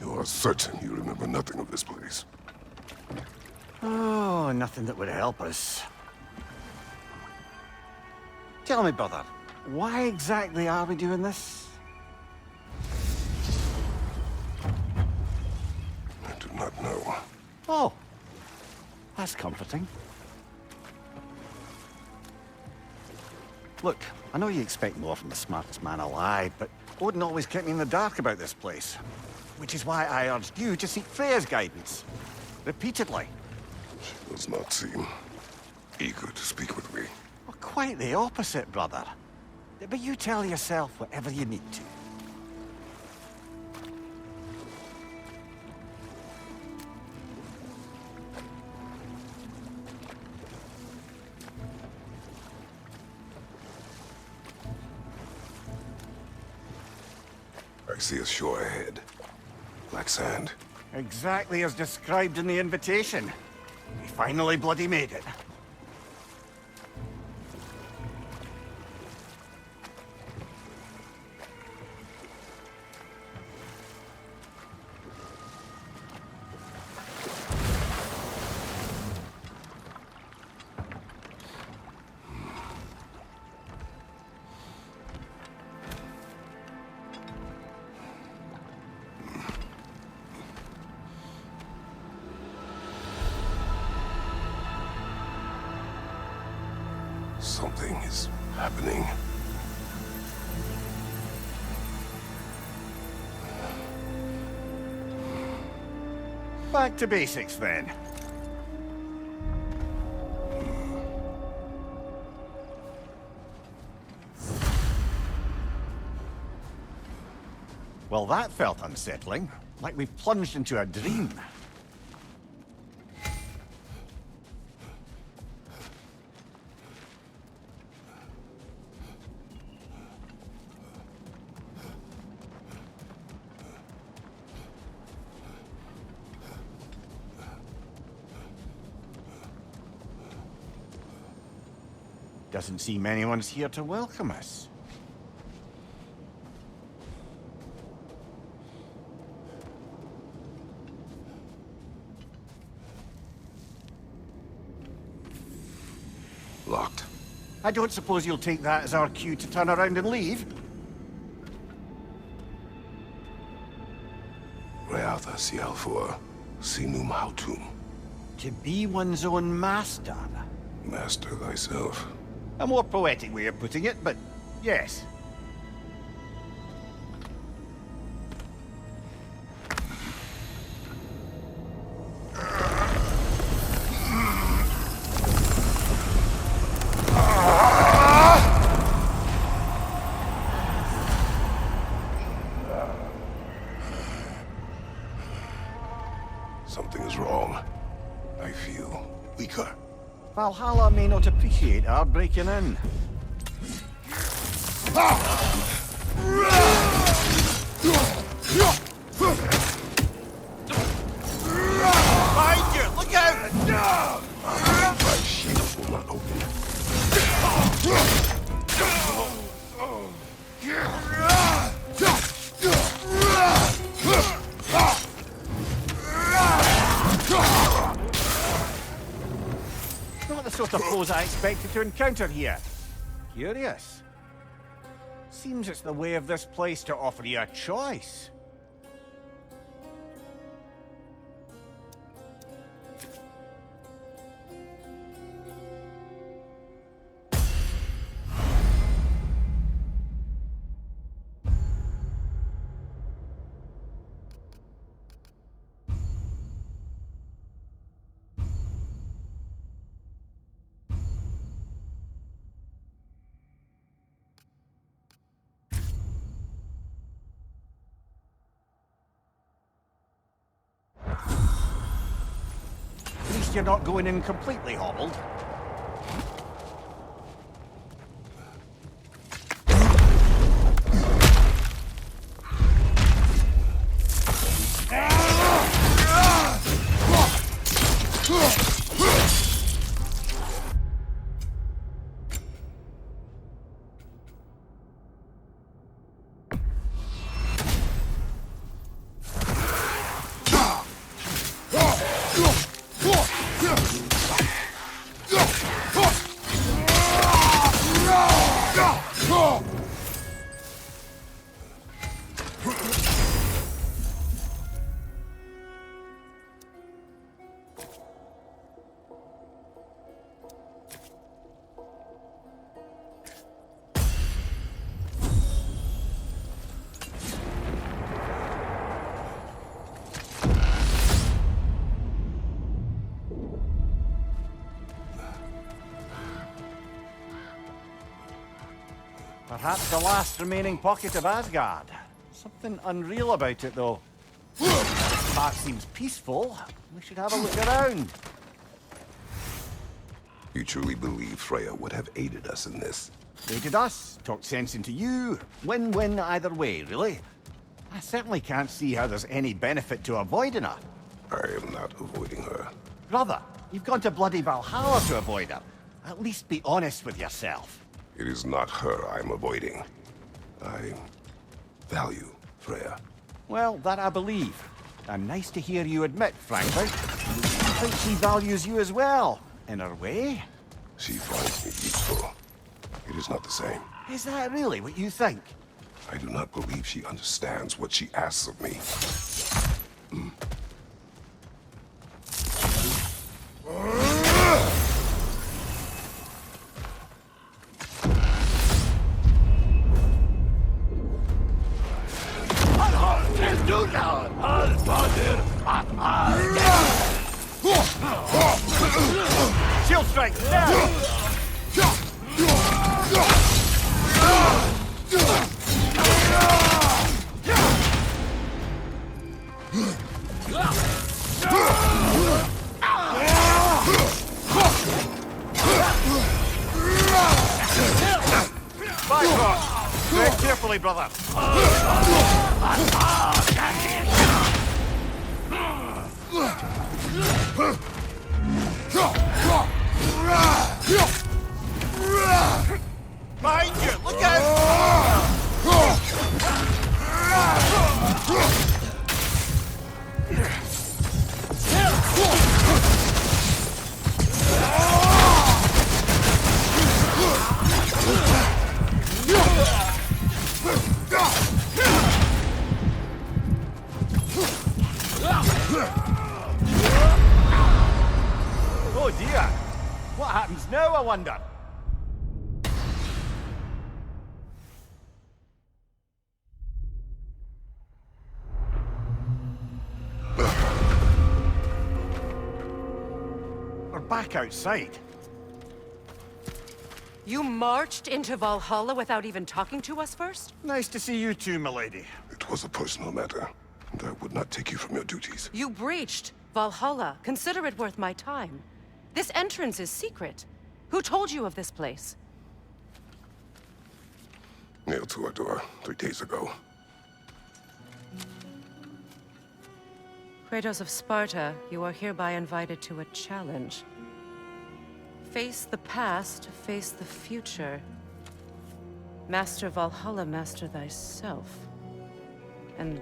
You are certain you remember nothing of this place? Oh, nothing that would help us. Tell me, brother, why exactly are we doing this? I do not know. Oh, that's comforting. Look, I know you expect more from the smartest man alive, but Odin always kept me in the dark about this place. Which is why I urged you to seek Freya's guidance. Repeatedly. She does not seem eager to speak with me. Well, quite the opposite, brother. But you tell yourself whatever you need to. I see a shore ahead. Black sand. Exactly as described in the invitation. We finally bloody made it. Something is happening. Back to basics, then. Well, that felt unsettling. Like we've plunged into a dream. Doesn't seem anyone's here to welcome us. Locked. I don't suppose you'll take that as our cue to turn around and leave? Realtha Sialfur, Sinum Hautum. To be one's own master. Master thyself. A more poetic way of putting it, but yes. Something is wrong. I feel weaker. Valhalla may not appreciate our breaking in. Behind you! Look out! My shield will not open. Not the sort of foes I expected to encounter here. Curious. Seems it's the way of this place to offer you a choice. At least you're not going in completely hobbled. Perhaps the last remaining pocket of Asgard. Something unreal about it, though. Part seems peaceful. We should have a look around. You truly believe Freya would have aided us in this? Aided us, talked sense into you. Win-win either way, really. I certainly can't see how there's any benefit to avoiding her. I am not avoiding her. Brother, you've gone to bloody Valhalla to avoid her. At least be honest with yourself. It is not her I'm avoiding. I value Freya. Well, that I believe. And nice to hear you admit, frankly. I think she values you as well, in her way. She finds me useful. It is not the same. Is that really what you think? I do not believe she understands what she asks of me. Shield strike, now! Tread carefully, brother. Behind you! Look out! Oh dear! What happens now, I wonder? We're back outside. You marched into Valhalla without even talking to us first? Nice to see you too, milady. It was a personal matter, and I would not take you from your duties. You breached Valhalla. Consider it worth my time. This entrance is secret. Who told you of this place? Nailed to our door 3 days ago. Kratos of Sparta, you are hereby invited to a challenge. Face the past, face the future. Master Valhalla, master thyself. And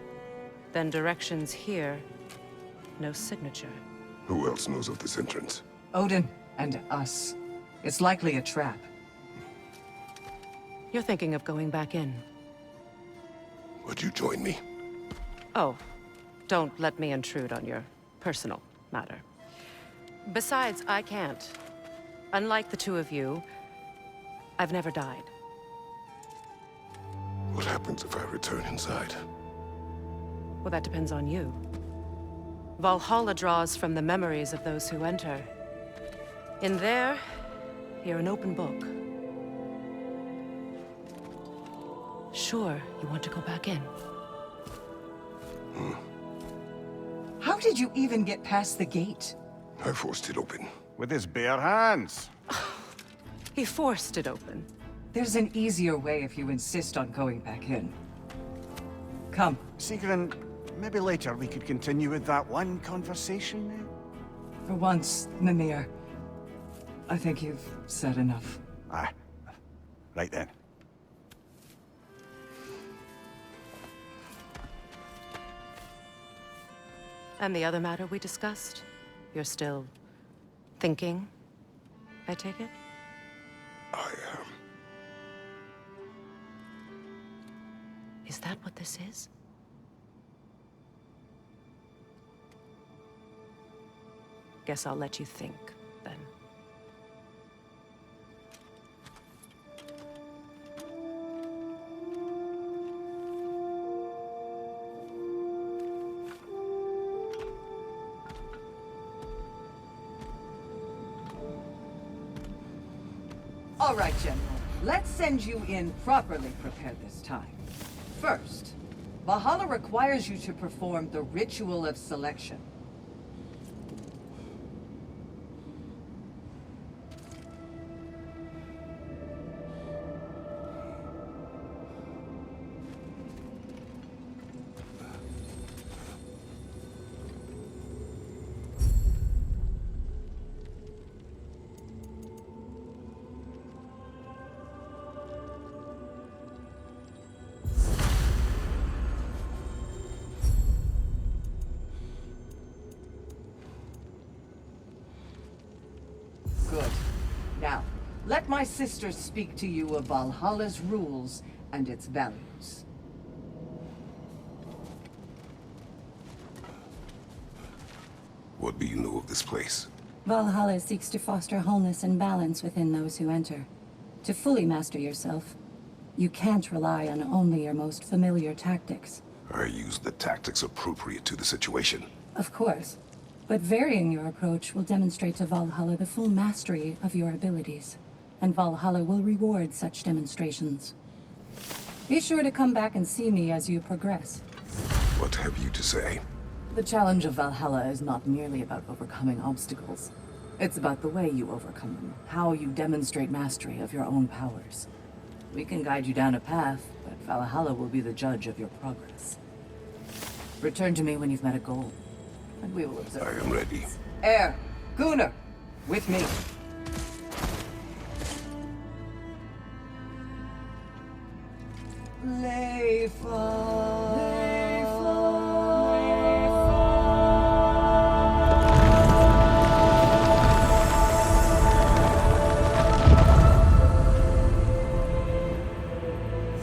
then directions here, no signature. Who else knows of this entrance? Odin and us. It's likely a trap. You're thinking of going back in. Would you join me? Oh, don't let me intrude on your personal matter. Besides, I can't. Unlike the two of you, I've never died. What happens if I return inside? Well, that depends on you. Valhalla draws from the memories of those who enter. In there, you're an open book. Sure, you want to go back in. How did you even get past the gate? I forced it open. With his bare hands. He forced it open. There's an easier way if you insist on going back in. Come. Sigrun, maybe later we could continue with that one conversation. For once, Mimir. I think you've said enough. Aye. Right then. And the other matter we discussed? You're still thinking, I take it? I am. Is that what this is? Guess I'll let you think, then. All right, General. Let's send you in properly prepared this time. First, Valhalla requires you to perform the Ritual of Selection. Good. Now, let my sisters speak to you of Valhalla's rules and its values. What do you know of this place? Valhalla seeks to foster wholeness and balance within those who enter. To fully master yourself, you can't rely on only your most familiar tactics. I use the tactics appropriate to the situation. Of course, but varying your approach will demonstrate to Valhalla the full mastery of your abilities, and Valhalla will reward such demonstrations. Be sure to come back and see me as you progress. What have you to say? The challenge of Valhalla is not merely about overcoming obstacles. It's about the way you overcome them, how you demonstrate mastery of your own powers. We can guide you down a path, but Valhalla will be the judge of your progress. Return to me when you've met a goal, and we will observe. I am ready. Air, Gunnar, with me.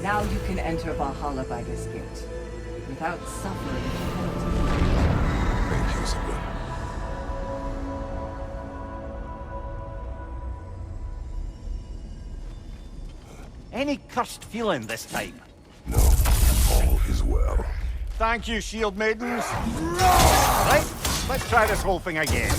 Now you can enter Valhalla by this gate, without suffering the penalty. Thank you, Sigmund. Any cursed feeling this time? No, all is well. Thank you, shield maidens. Right, let's try this whole thing again.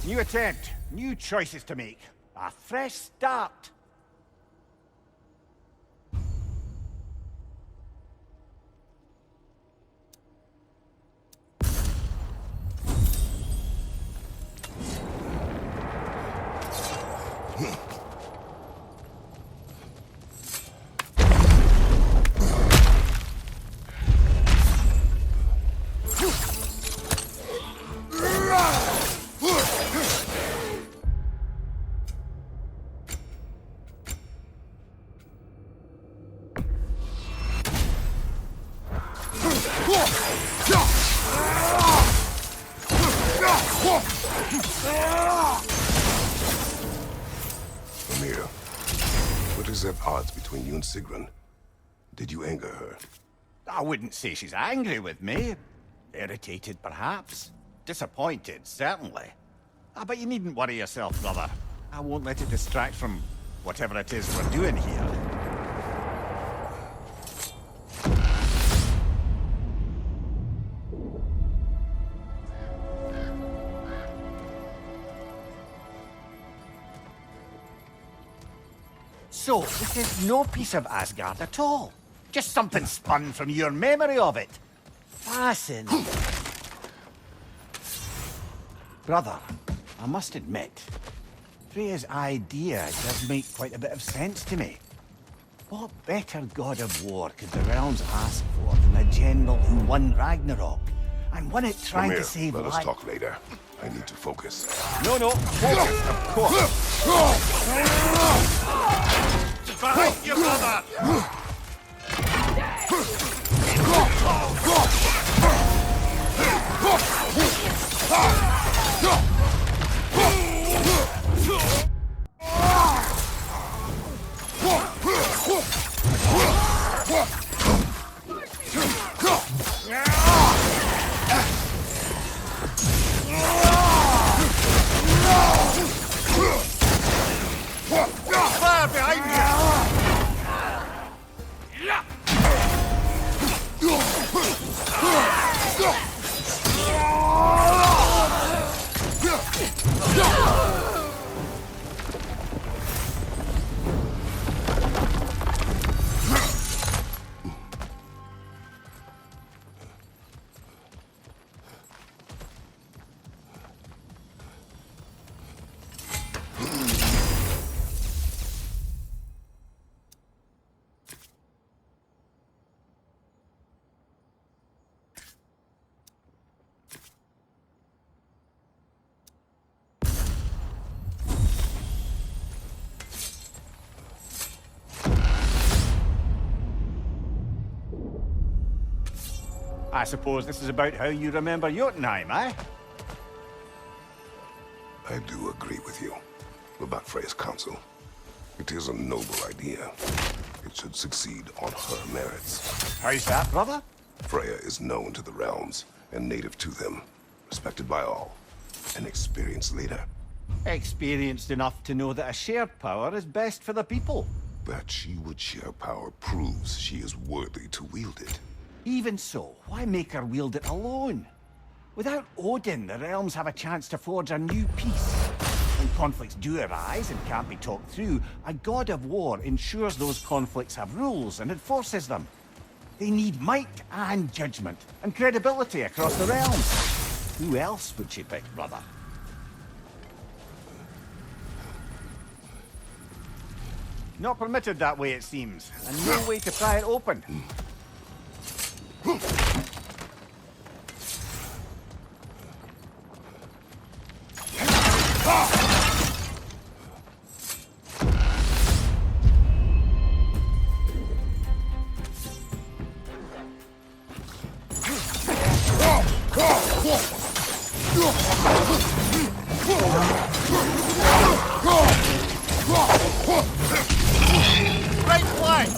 New attempt, new choices to make. A fresh start. Amir, what is at odds between you and Sigrun? Did you anger her? I wouldn't say she's angry with me. Irritated, perhaps. Disappointed, certainly. But you needn't worry yourself, brother. I won't let it distract from whatever it is we're doing here. So, this is no piece of Asgard at all. Just something spun from your memory of it. Fascinating. Brother, I must admit, Freya's idea does make quite a bit of sense to me. What better god of war could the realms ask for than a general who won Ragnarok? And won it trying Amir, to save let us lives. talk later. I need to focus. No, focus, of course. Behind you, brother! I suppose this is about how you remember Jotunheim, eh? I do agree with you about Freya's council. It is a noble idea. It should succeed on her merits. How's that, brother? Freya is known to the realms and native to them, respected by all. An experienced leader. Experienced enough to know that a shared power is best for the people. That she would share power proves she is worthy to wield it. Even so, why make her wield it alone? Without Odin, the realms have a chance to forge a new peace. When conflicts do arise and can't be talked through, a god of war ensures those conflicts have rules and enforces them. They need might and judgment, and credibility across the realms. Who else would she pick, brother? Not permitted that way, it seems, and no way to pry it open. Right flank!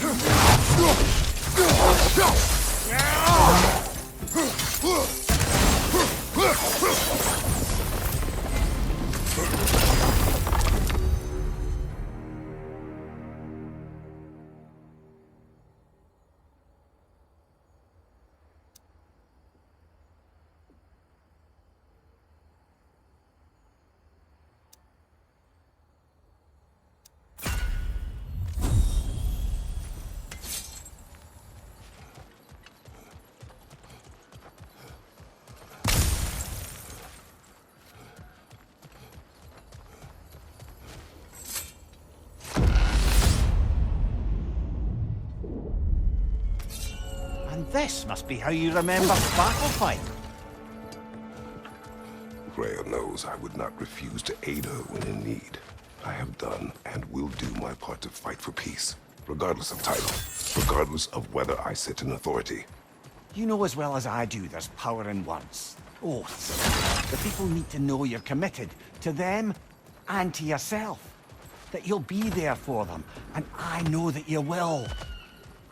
And this must be how you remember the battle fight. Freya knows I would not refuse to aid her when in need. I have done and will do my part to fight for peace, regardless of title, regardless of whether I sit in authority. You know as well as I do there's power in words. Oaths. The people need to know you're committed to them and to yourself. That you'll be there for them, and I know that you will.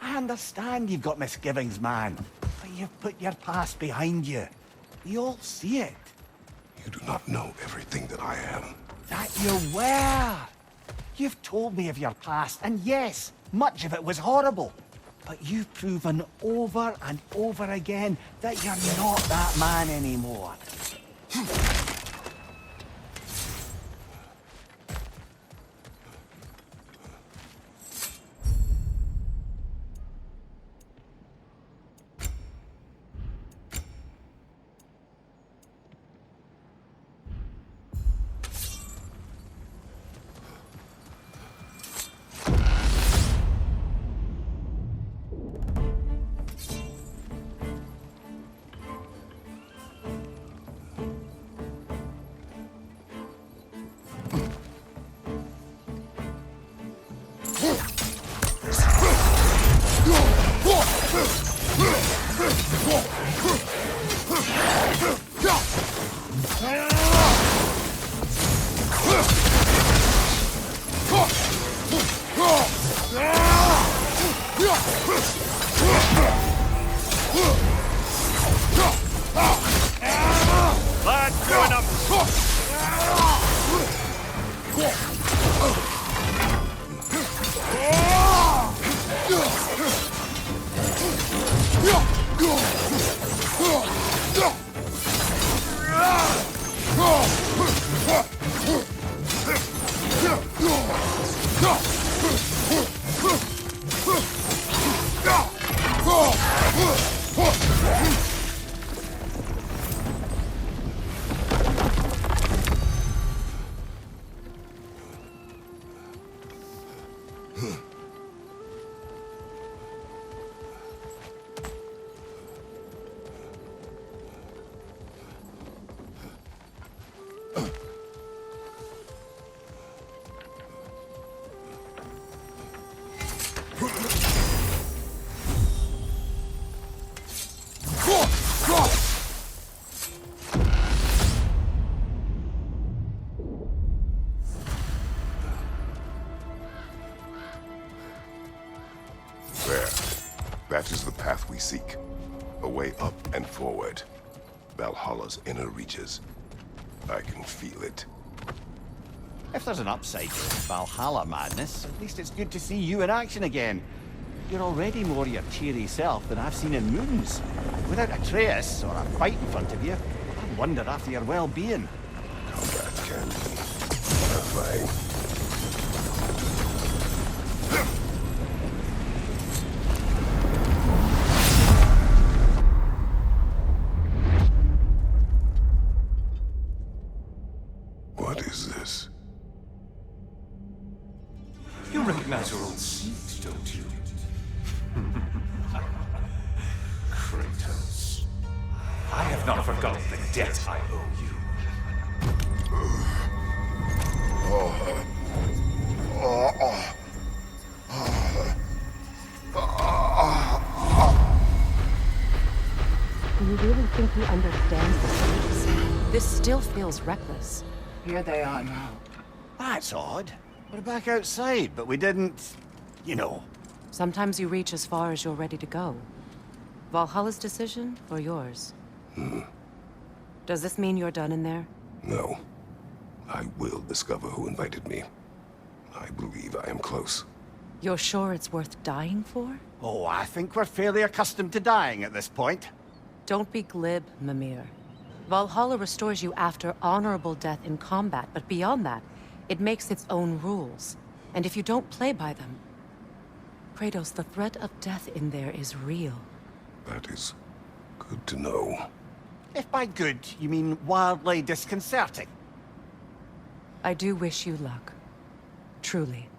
I understand you've got misgivings, man, but you've put your past behind you. We all see it. You do not know everything that I am. That you were. You've told me of your past, and yes, much of it was horrible. But you've proven over and over again that you're not that man anymore. That's good enough. There. That is the path we seek. A way up and forward. Valhalla's inner reaches. I can feel it. If there's an upside to this Valhalla madness, at least it's good to see you in action again. You're already more your cheery self than I've seen in moons. Without Atreus or a fight in front of you, I wonder after your well-being. Combat can be terrifying. What is this? You recognize your old seat, don't you? Kratos. I have not forgotten the debt I owe you. Do you really think he understands the stakes? This still feels reckless. Here they are now. That's odd. We're back outside, but we didn't... you know. Sometimes you reach as far as you're ready to go. Valhalla's decision, or yours? Does this mean you're done in there? No. I will discover who invited me. I believe I am close. You're sure it's worth dying for? Oh, I think we're fairly accustomed to dying at this point. Don't be glib, Mimir. Valhalla restores you after honorable death in combat, but beyond that, it makes its own rules. And if you don't play by them... Kratos, the threat of death in there is real. That is good to know. If by good, you mean wildly disconcerting. I do wish you luck. Truly.